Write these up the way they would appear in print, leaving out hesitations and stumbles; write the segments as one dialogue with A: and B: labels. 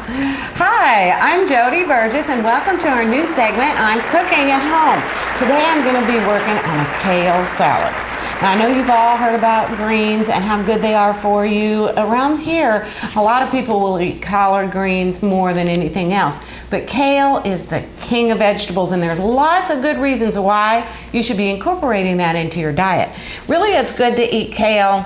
A: Hi, I'm Jodi Burgess and welcome to our new segment, I'm Cooking at Home. Today I'm going to be working on a kale salad. Now I know you've all heard about greens and how good they are for you. Around here, a lot of people will eat collard greens more than anything else. But kale is the king of vegetables and there's lots of good reasons why you should be incorporating that into your diet. Really, it's good to eat kale,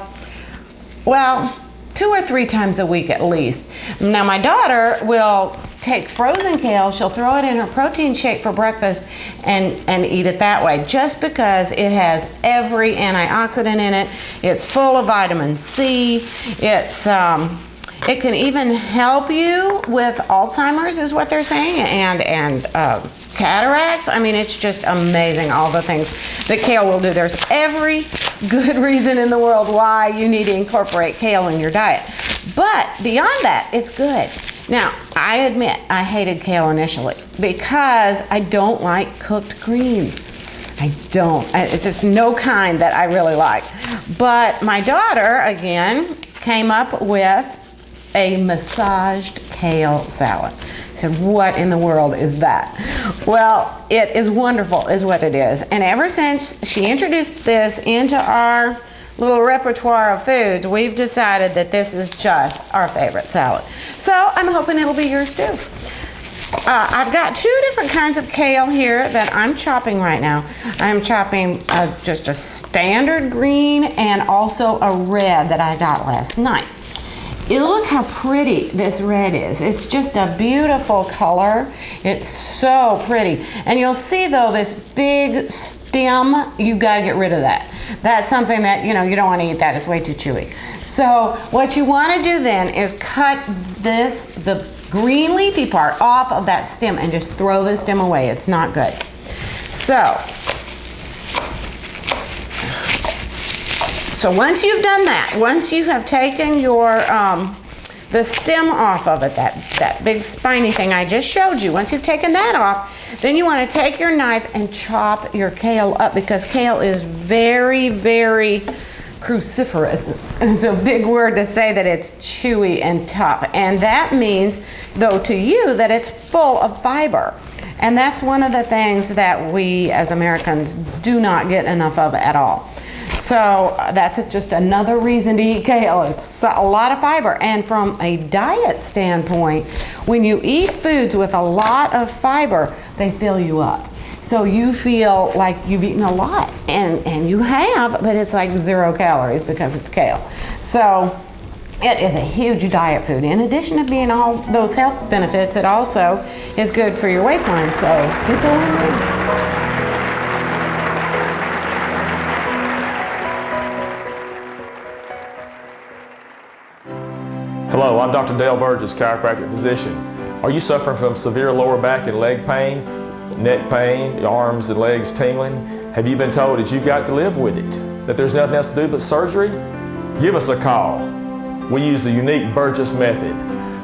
A: well, 2 or 3 times a week at least. Now my daughter will take frozen kale, she'll throw it in her protein shake for breakfast and eat it that way, just because it has every antioxidant in it. It's full of vitamin C. It can even help you with Alzheimer's is what they're saying, and cataracts. I mean, it's just amazing all the things that kale will do. There's every good reason in the world why you need to incorporate kale in your diet. But beyond that, it's good. Now, I admit I hated kale initially because I don't like cooked greens. I don't. It's just no kind that I really like. But my daughter, again, came up with a massaged kale salad. I said, what in the world is that? Well, it is wonderful is what it is. And ever since she introduced this into our little repertoire of foods, we've decided that this is just our favorite salad. So I'm hoping it'll be yours too. I've got 2 different kinds of kale here that I'm chopping right now. I'm chopping just a standard green and also a red that I got last night. Look how pretty this red is. It's just a beautiful color. It's so pretty. And you'll see though this big stem, you've got to get rid of that. That's something that, you don't want to eat that. It's way too chewy. So what you want to do then is cut the green leafy part off of that stem and just throw the stem away. It's not good. So once you've done that, once you have taken your the stem off of it, that big spiny thing I just showed you, once you've taken that off, then you want to take your knife and chop your kale up, because kale is very, very cruciferous. It's a big word to say that it's chewy and tough. And that means, though, to you, that it's full of fiber. And that's one of the things that we as Americans do not get enough of at all. So that's just another reason to eat kale. It's a lot of fiber. And from a diet standpoint, when you eat foods with a lot of fiber, they fill you up. So you feel like you've eaten a lot, and you have, but it's like 0 calories because it's kale. So it is a huge diet food. In addition to being all those health benefits, it also is good for your waistline. So it's a win-win.
B: Hello, I'm Dr. Dale Burgess, chiropractic physician. Are you suffering from severe lower back and leg pain, neck pain, your arms and legs tingling? Have you been told that you've got to live with it, that there's nothing else to do but surgery? Give us a call. We use the unique Burgess method.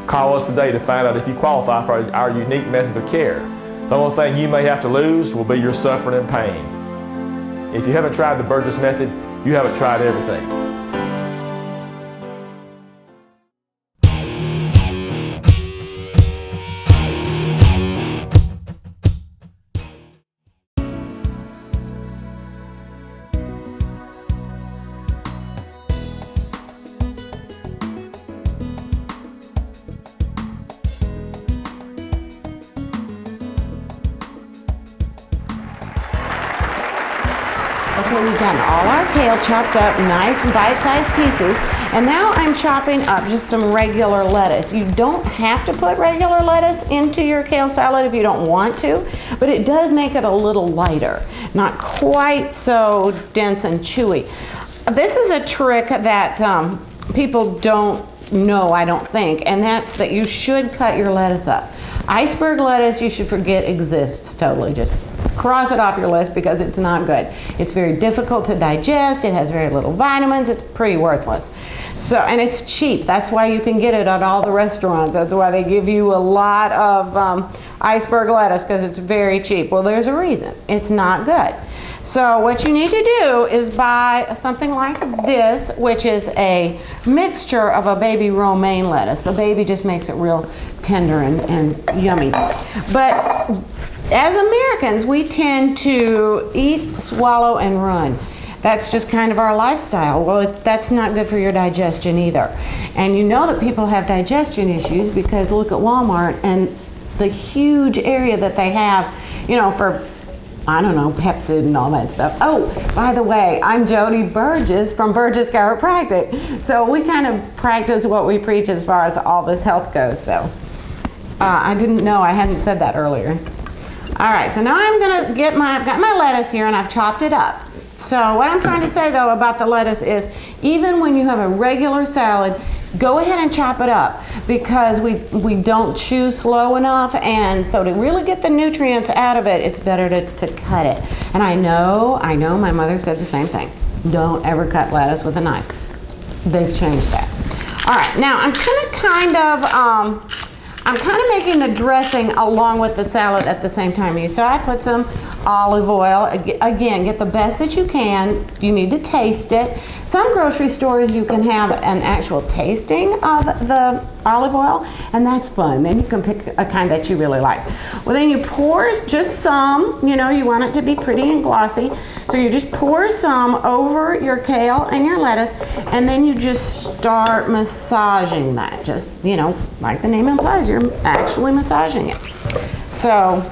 B: Call us today to find out if you qualify for our unique method of care. The only thing you may have to lose will be your suffering and pain. If you haven't tried the Burgess method, you haven't tried everything.
A: Okay, we've got all our kale chopped up nice bite-sized pieces, and now I'm chopping up just some regular lettuce. You don't have to put regular lettuce into your kale salad if you don't want to, but it does make it a little lighter, not quite so dense and chewy. This is a trick that people don't know, I don't think, and that's that you should cut your lettuce up. Iceberg lettuce, you should forget exists totally. Just cross it off your list because it's not good. It's very difficult to digest. It has very little vitamins. It's pretty worthless. So, and it's cheap. That's why you can get it at all the restaurants. That's why they give you a lot of iceberg lettuce, because it's very cheap. Well, there's a reason. It's not good. So what you need to do is buy something like this, which is a mixture of a baby romaine lettuce. The baby just makes it real tender and yummy. But as Americans, we tend to eat, swallow, and run. That's just kind of our lifestyle. Well, that's not good for your digestion either. And you know that people have digestion issues because look at Walmart and the huge area that they have, you know, for, I don't know, Pepsid and all that stuff. Oh, by the way, I'm Jodi Burgess from Burgess Chiropractic. So we kind of practice what we preach as far as all this health goes. So I didn't know, I hadn't said that earlier. All right, so now I'm gonna I've got my lettuce here and I've chopped it up. So what I'm trying to say though about the lettuce is even when you have a regular salad, go ahead and chop it up because we don't chew slow enough, and so to really get the nutrients out of it, it's better to cut it. And I know my mother said the same thing. Don't ever cut lettuce with a knife. They've changed that. All right, now I'm kind of making the dressing along with the salad at the same time. So I put some olive oil. Again, get the best that you can. You need to taste it. Some grocery stores you can have an actual tasting of the olive oil, and that's fun. Then you can pick a kind that you really like. Well, then you pour just some, you know, you want it to be pretty and glossy. So you just pour some over your kale and your lettuce, and then you just start massaging that. Just, you know, like the name implies, you're actually massaging it. So,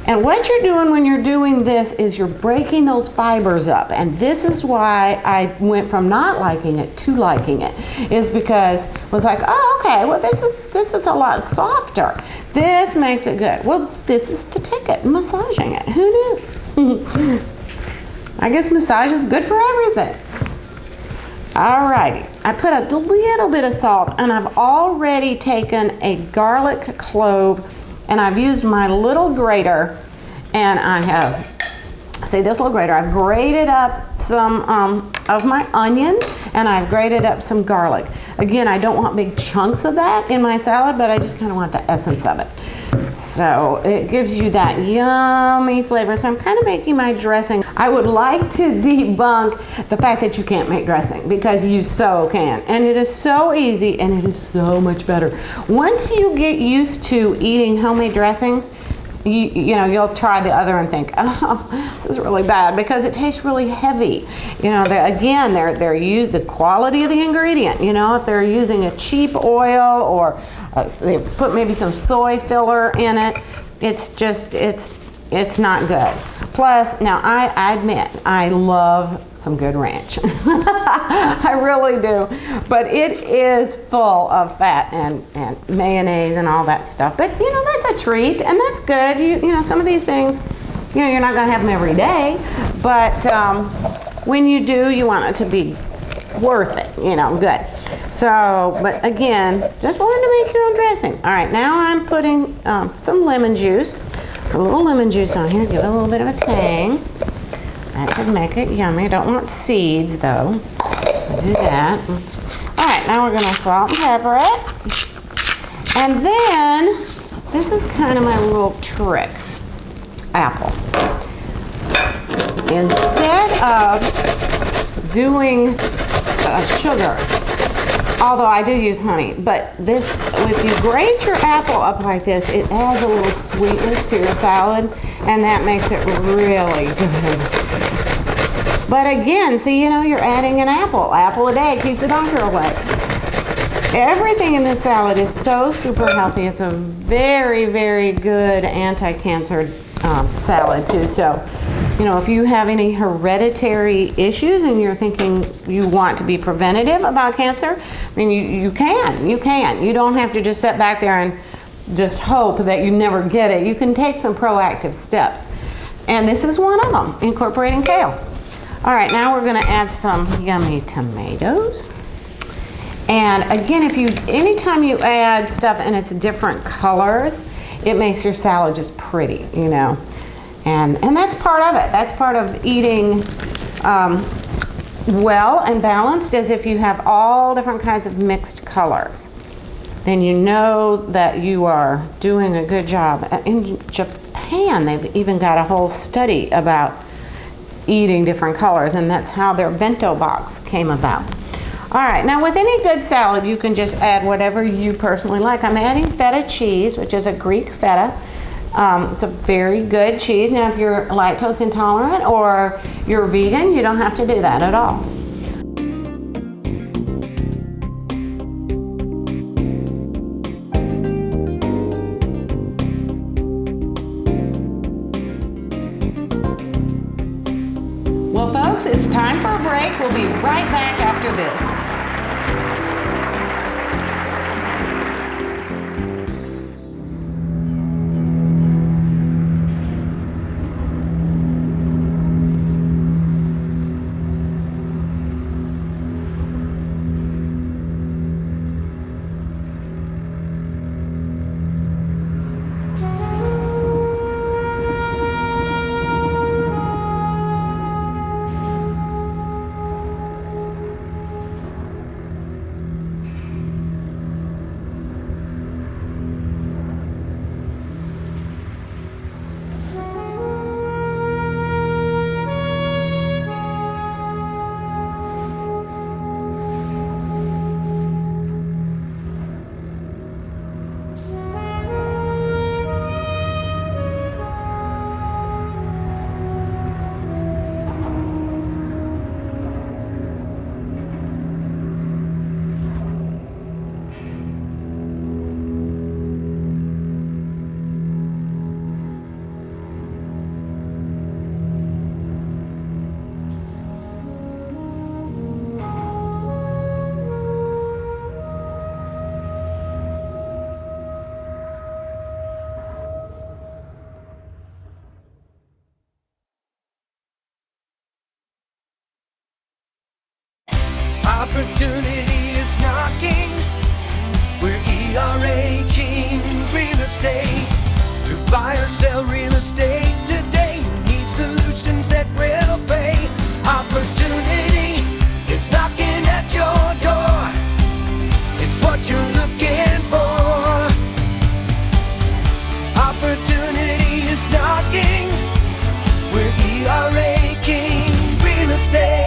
A: and what you're doing when you're doing this is you're breaking those fibers up. And this is why I went from not liking it to liking it, is because I was like, oh, okay, well, this is a lot softer. This makes it good. Well, this is the ticket, massaging it. Who knew? I guess massage is good for everything. Alrighty, I put a little bit of salt, and I've already taken a garlic clove, and I've used my little grater, and I have, see this little grater, I've grated up some of my onion, and I've grated up some garlic. Again, I don't want big chunks of that in my salad, but I just kind of want the essence of it. So it gives you that yummy flavor. So I'm kind of making my dressing. I would like to debunk the fact that you can't make dressing, because you so can. And it is so easy, and it is so much better. Once you get used to eating homemade dressings, you know, you'll try the other and think, oh, this is really bad, because it tastes really heavy. You know, they're use the quality of the ingredient. You know, if they're using a cheap oil or they put maybe some soy filler in it, it's not good. Plus, now I admit, I love some good ranch. I really do. But it is full of fat and mayonnaise and all that stuff. But, you know, that's a treat, and that's good. You know, some of these things, you know, you're not going to have them every day. But when you do, you want it to be worth it, you know, good. So, but again, just learn to make your own dressing. All right, now I'm putting some lemon juice. A little lemon juice on here, give it a little bit of a tang. That should make it yummy. I don't want seeds though. I'll do that. All right, now we're gonna salt and pepper it. And then, this is kind of my little trick. Apple. Instead of doing sugar, although I do use honey, but this, if you grate your apple up like this, it adds a little sweetness to your salad, and that makes it really good. But again, see, you know, you're adding an apple. Apple a day keeps the doctor away. Everything in this salad is so super healthy. It's a very, very good anti-cancer salad too. So, you know, if you have any hereditary issues and you're thinking you want to be preventative about cancer, I mean, you can. You don't have to just sit back there and just hope that you never get it. You can take some proactive steps. And this is one of them, incorporating kale. All right, now we're gonna add some yummy tomatoes. And again, anytime you add stuff and it's different colors, it makes your salad just pretty, you know. And that's part of it. That's part of eating well and balanced, is if you have all different kinds of mixed colors. Then you know that you are doing a good job. In Japan, they've even got a whole study about eating different colors, and that's how their bento box came about. All right, now with any good salad, you can just add whatever you personally like. I'm adding feta cheese, which is a Greek feta. It's a very good cheese. Now, if you're lactose intolerant or you're vegan, you don't have to do that at all. Well, folks, it's time for a break. We'll be right back after this.
C: Opportunity is knocking. We're ERA King Real Estate. To buy or sell real estate today, you need solutions that will pay. Opportunity is knocking at your door. It's what you're looking for. Opportunity is knocking. We're ERA King Real Estate.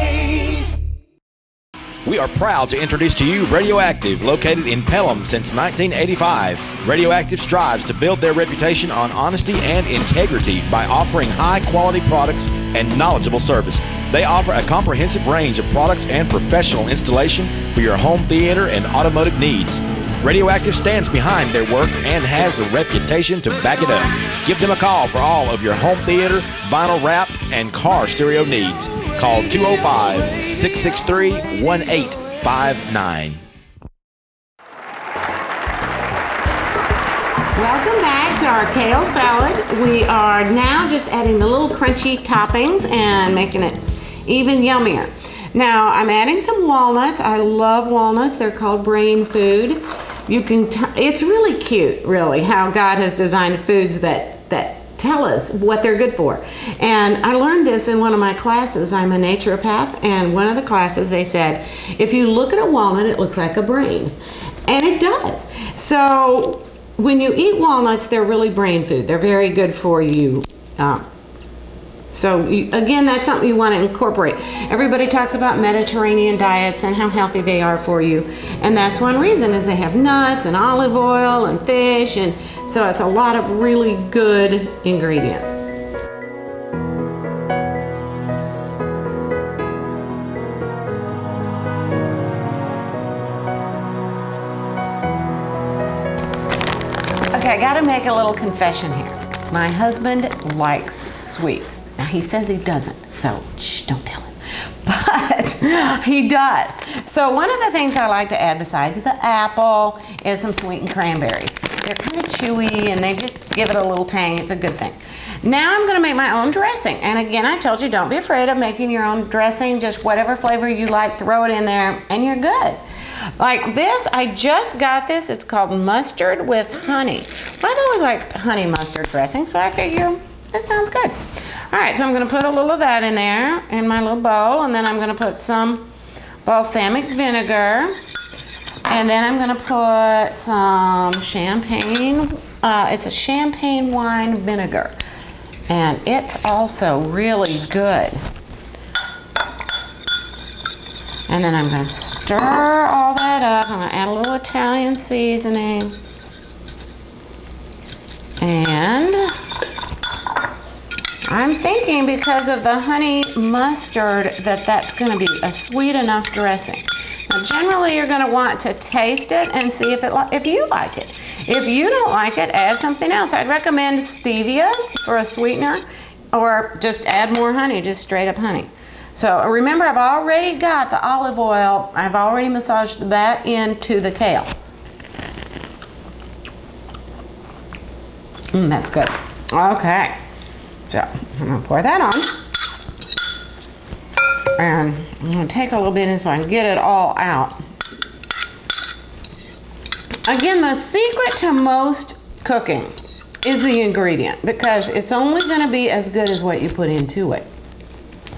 D: We are proud to introduce to you Radioactive, located in Pelham since 1985. Radioactive strives to build their reputation on honesty and integrity by offering high-quality products and knowledgeable service. They offer a comprehensive range of products and professional installation for your home theater and automotive needs. Radioactive stands behind their work and has the reputation to back it up. Give them a call for all of your home theater, vinyl wrap, and car stereo needs. Call 205-663-1859.
A: Welcome back to our kale salad. We are now just adding the little crunchy toppings and making it even yummier. Now I'm adding some walnuts. I love walnuts. They're called brain food. You can. It's really cute, really, how God has designed foods that tell us what they're good for. And I learned this in one of my classes. I'm a naturopath, and one of the classes they said, if you look at a walnut, it looks like a brain, and it does. So when you eat walnuts, they're really brain food. They're very good for you. Again, that's something you want to incorporate. Everybody talks about Mediterranean diets and how healthy they are for you. And that's one reason is they have nuts and olive oil and fish. And so it's a lot of really good ingredients. Okay, I got to make a little confession here. My husband likes sweets. Now, he says he doesn't, so shh, don't tell him. But he does. So one of the things I like to add besides the apple is some sweetened cranberries. They're kind of chewy and they just give it a little tang. It's a good thing. Now I'm going to make my own dressing. And again, I told you, don't be afraid of making your own dressing. Just whatever flavor you like, throw it in there and you're good. Like this, I just got this. It's called mustard with honey. Well, I've always liked honey mustard dressing, so I figure this sounds good. All right, so I'm going to put a little of that in there in my little bowl, and then I'm going to put some balsamic vinegar, and then I'm going to put some champagne. It's a champagne wine vinegar, and it's also really good And then I'm going to stir all that up. I'm going to add a little Italian seasoning. And I'm thinking because of the honey mustard that that's going to be a sweet enough dressing. Now, generally, you're going to want to taste it and see if you like it. If you don't like it, add something else. I'd recommend stevia for a sweetener, or just add more honey, just straight up honey. So remember, I've already got the olive oil. I've already massaged that into the kale. That's good. Okay. So I'm going to pour that on. And I'm going to take a little bit in so I can get it all out. Again, the secret to most cooking is the ingredient, because it's only going to be as good as what you put into it.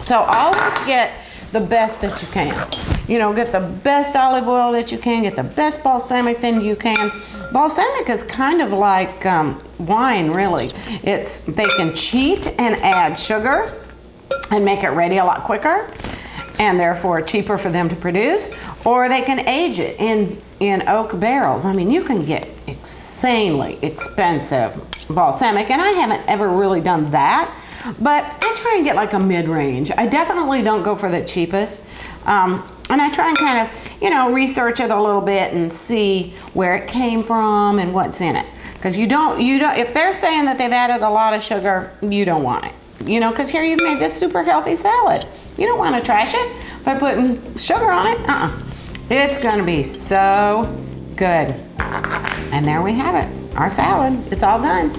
A: So always get the best that you can. You know, get the best olive oil that you can, get the best balsamic that you can. Balsamic is kind of like wine, really. They can cheat and add sugar and make it ready a lot quicker, and therefore cheaper for them to produce, or they can age it in oak barrels. I mean, you can get insanely expensive balsamic, and I haven't ever really done that, but I try and get like a mid-range. I definitely don't go for the cheapest, and I try and kind of, research it a little bit and see where it came from and what's in it. Because you don't, if they're saying that they've added a lot of sugar, you don't want it. Because here you've made this super healthy salad. You don't want to trash it by putting sugar on it. It's going to be so good. And there we have it, our salad. It's all done.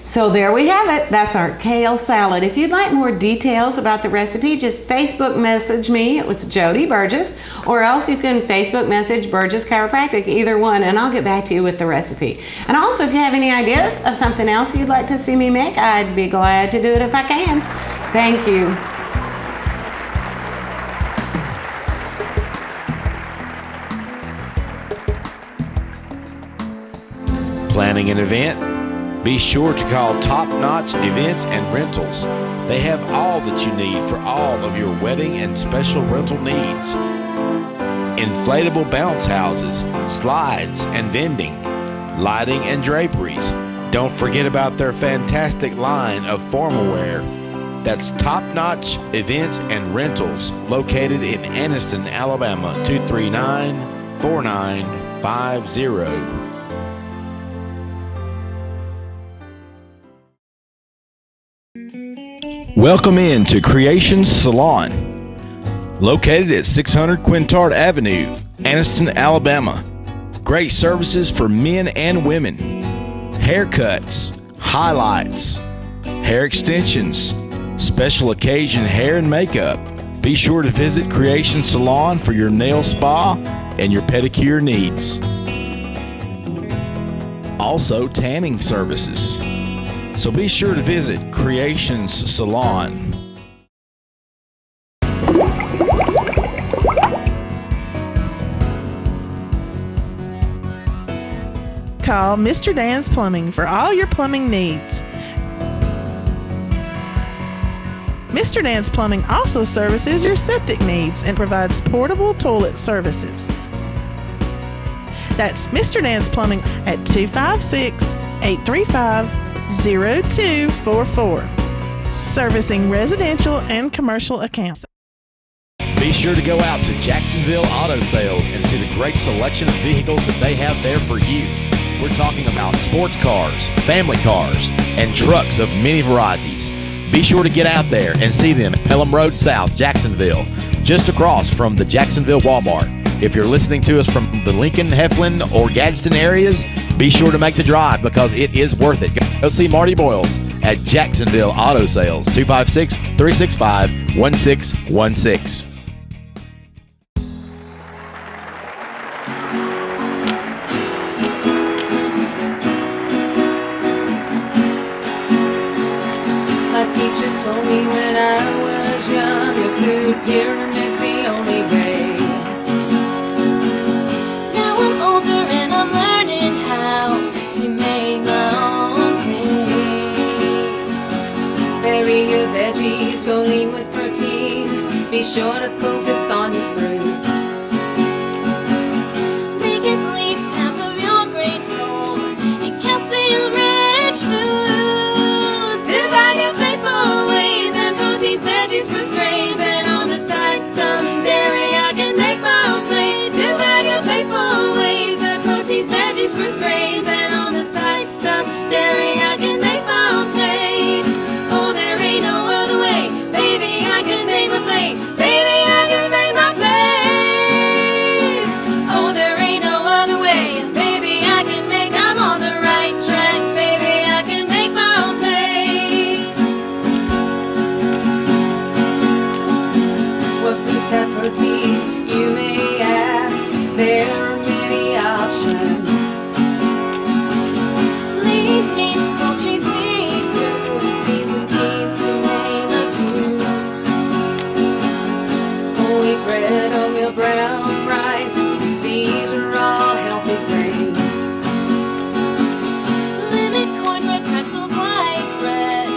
A: So there we have it. That's our kale salad. If you'd like more details about the recipe, just Facebook message me. It was Jodi Burgess, or else you can Facebook message Burgess Chiropractic, either one, and I'll get back to you with the recipe. And also, if you have any ideas of something else you'd like to see me make, I'd be glad to do it if I can. Thank you.
D: Planning an event? Be sure to call Top Notch Events and Rentals. They have all that you need for all of your wedding and special rental needs. Inflatable bounce houses, slides and vending, lighting and draperies. Don't forget about their fantastic line of formal wear. That's Top Notch Events and Rentals, located in Anniston, Alabama, 239-4950. Welcome in to Creations Salon, located at 600 Quintard Avenue, Anniston, Alabama. Great services for men and women. Haircuts, highlights, hair extensions, special occasion hair and makeup. Be sure to visit Creation Salon for your nail spa and your pedicure needs. Also, tanning services. So be sure to visit Creations Salon.
E: Call Mr. Dan's Plumbing for all your plumbing needs. Mr. Dan's Plumbing also services your septic needs and provides portable toilet services. That's Mr. Dan's Plumbing at 256-835-0244. Servicing residential and commercial accounts.
D: Be sure to go out to Jacksonville Auto Sales and see the great selection of vehicles that they have there for you. We're talking about sports cars, family cars, and trucks of many varieties. Be sure to get out there and see them at Pelham Road South, Jacksonville, just across from the Jacksonville Walmart. If you're listening to us from the Lincoln, Heflin, or Gadsden areas, be sure to make the drive because it is worth it. Go see Marty Boyles at Jacksonville Auto Sales, 256-365-1616.
F: My teacher told me when I was young, a good pyramid's the only sure to focus on your fruits. Make at least half of your great soul in calcium-rich foods. Divide your plate for ways and proteins, veggies, fruits, grains, and on the side some dairy. I can make my own plate. Divide your plate for ways and proteins, veggies, fruits, grains, and on the side some dairy. I can make my own plate. Oh, there ain't no other way. Baby, I can make my plate. Baby, I can make my plate. Oh, there ain't no other way. Baby, I can make. I'm on the right track. Baby, I can make my own plate. What foods have protein? You may ask. There are many options. Lean meats, poultry, seafood, beans and peas, to name a few. Whole wheat bread, oatmeal, brown rice, these are all healthy grains. Limit cornbread, pretzels, white bread,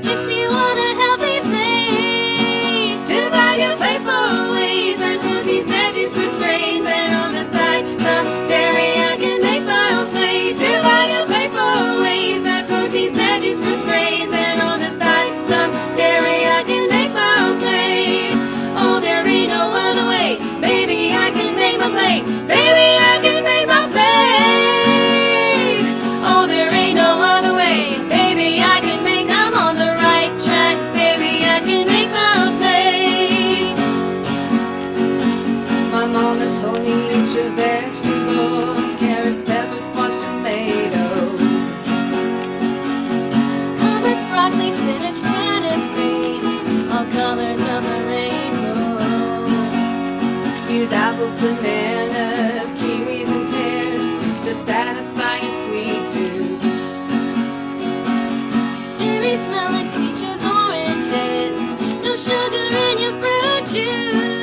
F: if you want a healthy plate. Divide your plate for ways and proteins, veggies, fruits, grains, and on the side some dairy. I can make my own plate. Divide your plate for ways and proteins, veggies, fruits, grains, and on the side some dairy. I can make my own plate. Oh, there ain't no other way. Baby, I can make my plate. Baby, I can make my plate. Oh, there ain't no other way. Baby, I can make. I'm on the right track. Baby, I can make my own plate. My mama told me eat your vegetables, carrots, peppers, squash, tomatoes, carrots, broccoli, spinach, turnip, beans, all colors of the rainbow. Use apples, bananas, kiwis, and pears to satisfy your sweet tooth. Berries, melons, peaches, oranges, no sugar in your fruit juice.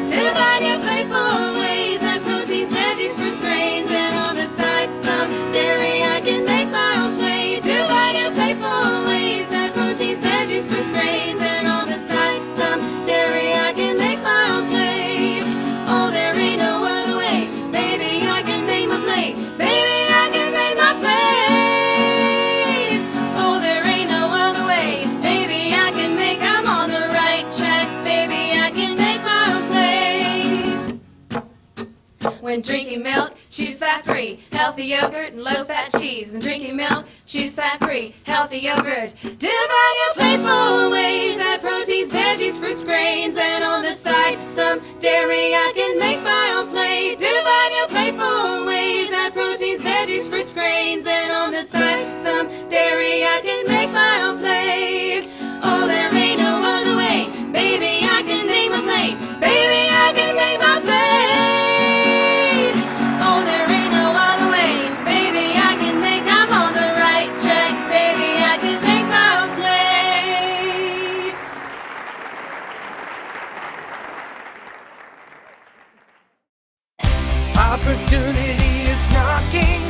F: Divide your plate for ways and proteins, veggies, fruits, grains, and on the side some dairy. I can make my own plate. Divide your plate for ways and proteins, veggies, fruits, grains, and on the side some dairy. I can make my own plate. Oh, there ain't no other way. Baby, I can make my plate. Baby, I can make my plate. Oh, there ain't no other way. Baby, I can make. I'm on the right track. Baby, I can make my own plate. When drinking milk, choose fat-free, healthy yogurt and low-fat cheese. When drinking milk, choose fat-free, healthy yogurt. Divide your plate for ways and proteins, veggies, fruits, grains, and on the side some dairy. I can make my own plate. Divide your plate for ways and proteins, veggies, fruits, grains, and on the side some dairy. I can make my own plate. Oh, there ain't no other way. Baby, I can make my plate. Baby, I can make my plate. Oh, there ain't no other way. Baby, I can make. I'm on the right track. Baby, I can make my own plate.
C: Opportunity is knocking.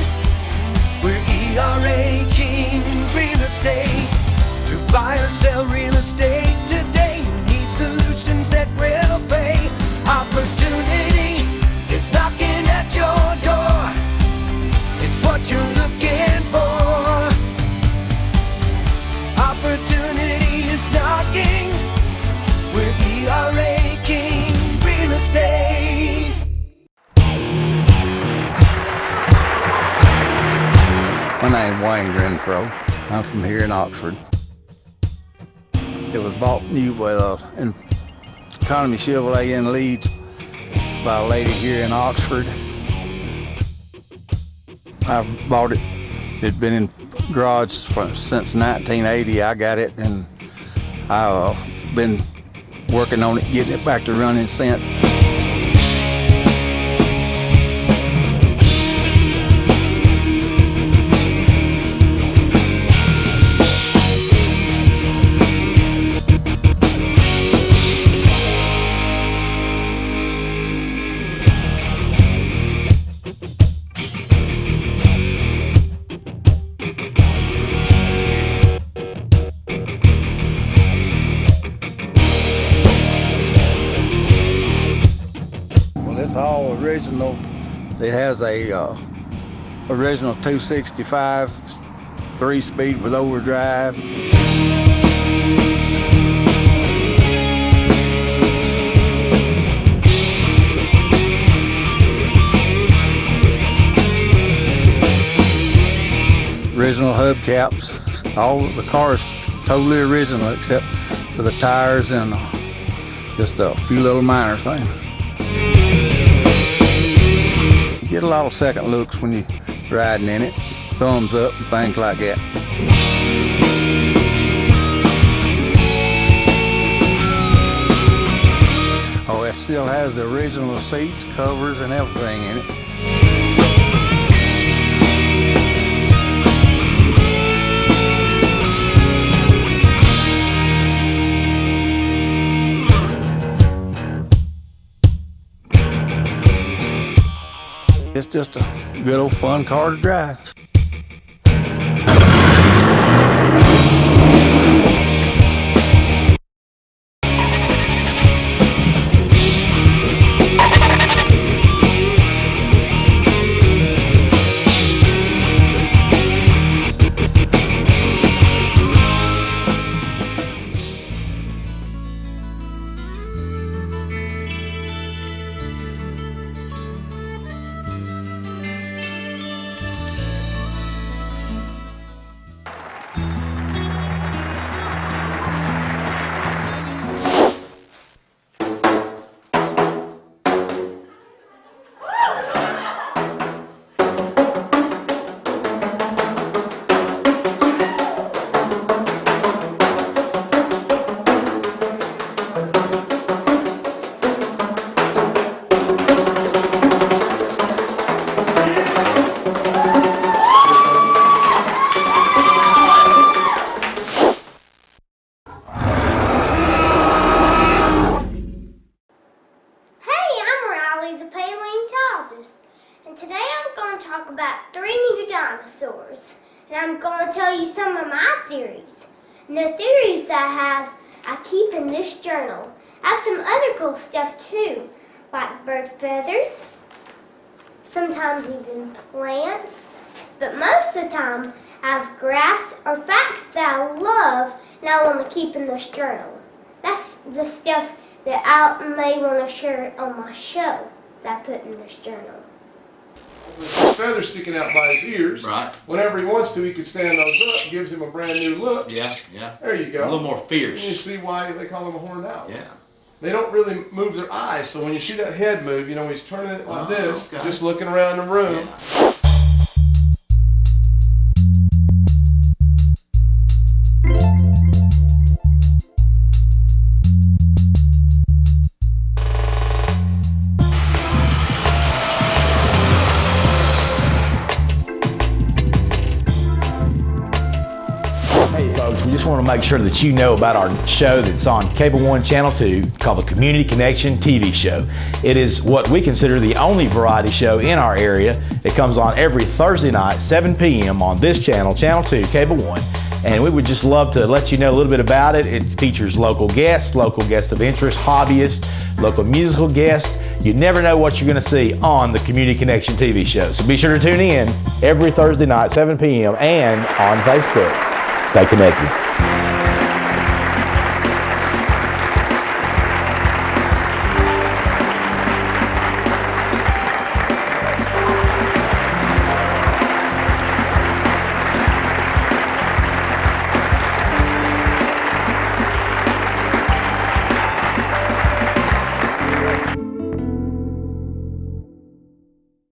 C: We're ERA King Real Estate. To buy or sell real estate today, you need solutions that will pay. Opportunity is knocking at your door. It's what you're looking for. Opportunity is knocking. We're ERA King Real Estate.
G: My name's Wayne Renfro. I'm from here in Oxford. It was bought new with an Economy Chevrolet in Leeds by a lady here in Oxford. I bought it. It'd been in garage since 1980. I got it, and I've been working on it, getting it back to running since. original. It has a original 265, 3-speed with overdrive. Original hubcaps. All the cars totally original except for the tires and just a few little minor things. You get a lot of second looks when you're riding in it. Thumbs up and things like that. Oh, it still has the original seats, covers, and everything in it. It's just a good old fun car to drive.
H: And today I'm going to talk about 3 new dinosaurs. And I'm going to tell you some of my theories. And the theories that I keep in this journal. I have some other cool stuff too, like bird feathers, sometimes even plants. But most of the time I have graphs or facts that I love and I want to keep in this journal. That's the stuff that I may want to share on my show that I put in this journal.
I: With his feathers sticking out by his ears,
D: Right.
I: Whenever he wants to, he can stand those up. Gives him a brand new look.
D: Yeah, yeah.
I: There you go.
D: A little more
I: And
D: fierce.
I: you see why they call him a horned owl.
D: Yeah.
I: They don't really move their eyes, so when you see that head move, you know, he's turning it like this,
D: okay.
I: just looking around the room.
D: Yeah.
J: Hey folks, we just want to make sure that you know about our show that's on Cable 1 Channel 2 called the Community Connection TV Show. It is what we consider the only variety show in our area. It comes on every Thursday night, 7 p.m. on this channel, Channel 2, Cable 1. And we would just love to let you know a little bit about it. It features local guests of interest, hobbyists, local musical guests. You never know what you're going to see on the Community Connection TV show. So be sure to tune in every Thursday night, 7 p.m. and on Facebook. Stay connected.